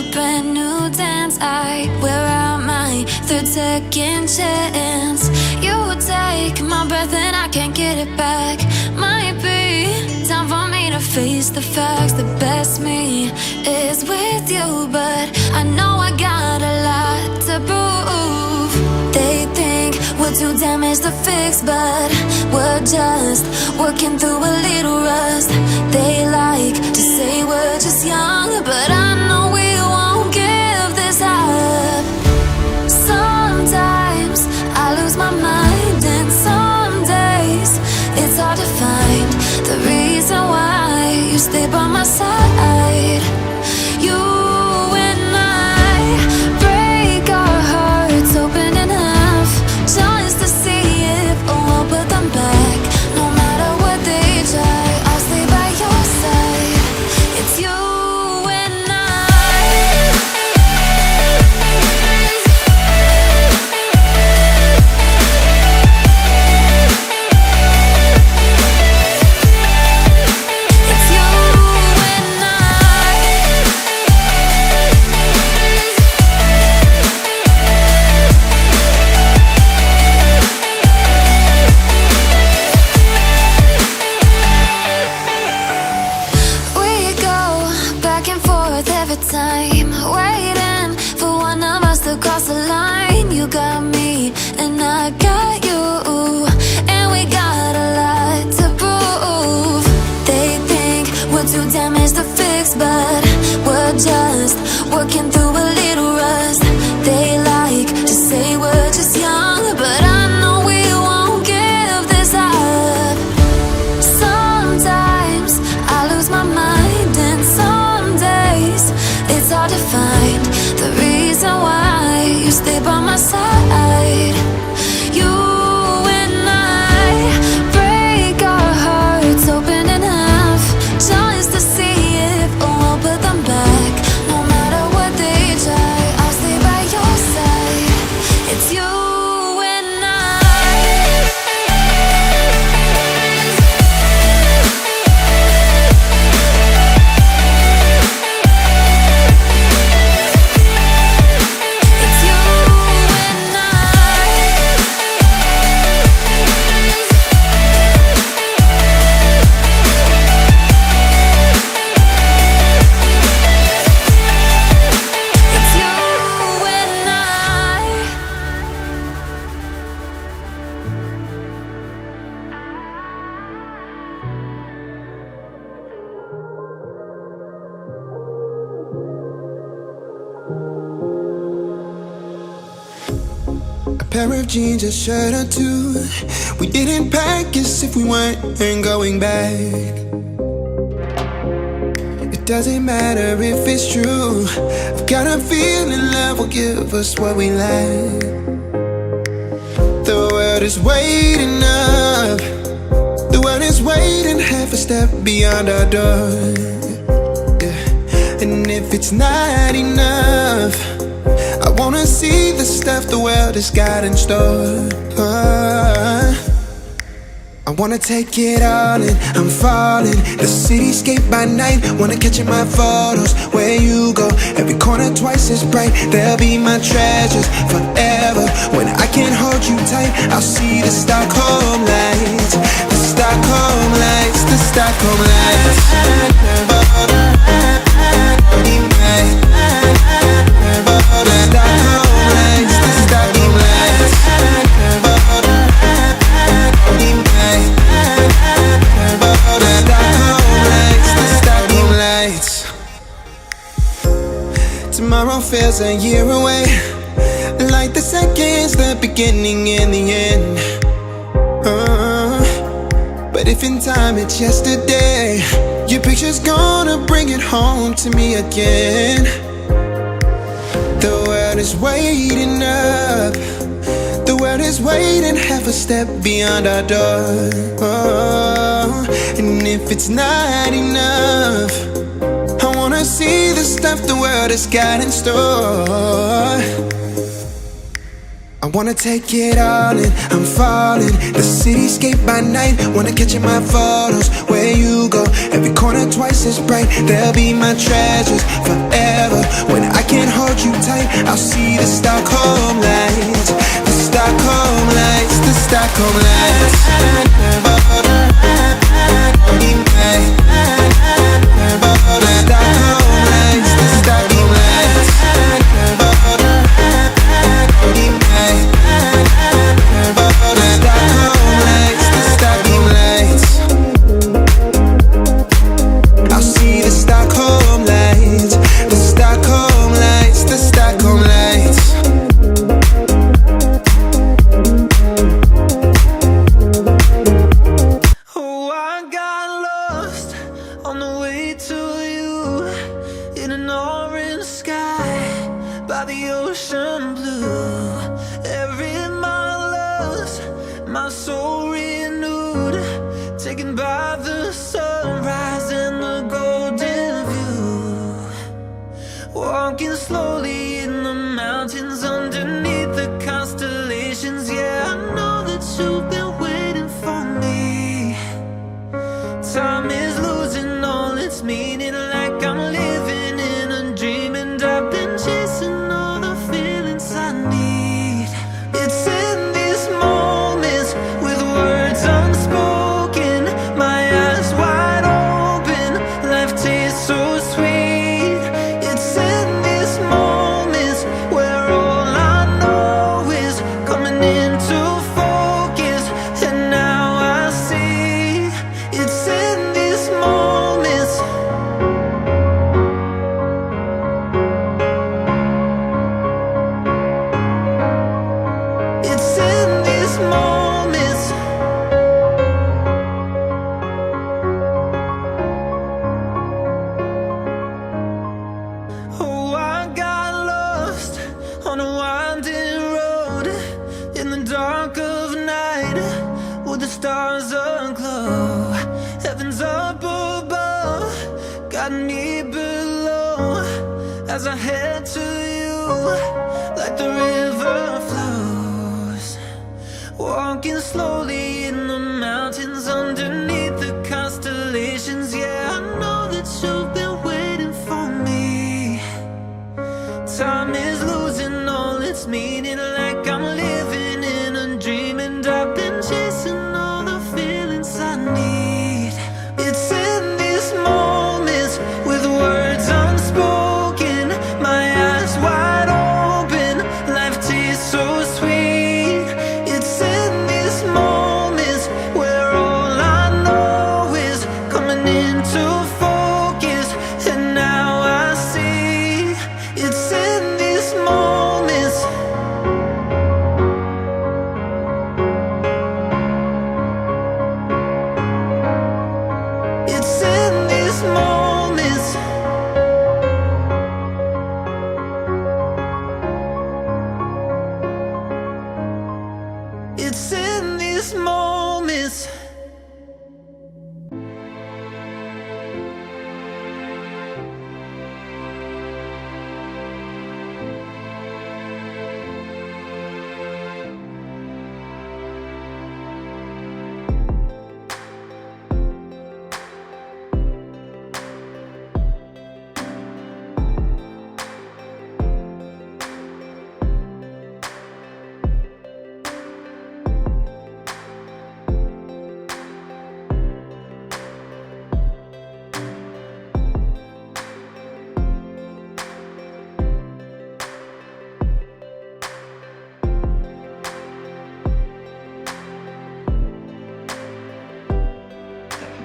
a brand new dance. I wear out my third second chance. You take my breath and I can't get it back. Might be time for me to face the facts. The best me is with you, but I know I got a lot to prove. They think we're too damaged to fix, but we're just working through a little rust. They like to say we're just young, but I know we won't give this up. Sometimes I lose my mind, and some days it's hard to find the reason why you stay by my side. You and I break our hearts open enough just to see if we'll put them back. No matter what they try, I'll stay by your side. It's you and time, waiting for one of us to cross the line. You got me and I got you, and we got a lot to prove. They think we're too damaged to fix, but we're just working through a little rust. They like to say we're just young, but I know we won't give this up. Sometimes I lose my mind, and some days it's hard to find the reason why you stay by my side. You and I break our hearts open enough just to see if we'll put them back. No matter what they try, I'll stay by your side. It's you and pair of jeans, a shirt or two. We didn't pack as if we weren't going back. It doesn't matter if it's true. I've got a feeling love will give us what we lack. The world is waiting up. The world is waiting half a step beyond our door. Yeah. And if it's not enough, I wanna see the stuff the world has got in store. I wanna take it all in, I'm falling. The cityscape by night, wanna catch in my photos. Where you go, every corner twice as bright. They'll be my treasures forever. When I can't hold you tight, I'll see the Stockholm lights. The Stockholm lights, the Stockholm lights. Tomorrow feels a year away, like the seconds, the beginning and the end. But if in time it's yesterday, your picture's gonna bring it home to me again. The world is waiting up. The world is waiting half a step beyond our door. And if it's not enough, I wanna see the stuff the world has got in store. I wanna take it all in, I'm falling. The cityscape by night, wanna catch in my photos. Where you go, every corner twice as bright. They'll be my treasures forever. When I can't hold you tight, I'll see the Stockholm lights. The Stockholm lights, the Stockholm lights. On the way to you, in an orange sky, by the ocean blue. Every mile lost, my soul renewed, taken by the sunrise and the golden view. Walking slowly in the mountains underneath the constellations. Yeah, I know that you've been waiting for me. Time is losing all its meaning, like I'm living in a dream, and I've been chasing all the feelings I need. It's in these moments with words unspoken, my eyes wide open, life tastes so sweet. It's in these moments where all I know is coming into focus, and now I see. It's in these moments. It's in these moments. Oh, I got lost on a winding road in the dark of night, with the stars aglow. Heaven's up above, got me below, as I head to you like the river flows. Walking slow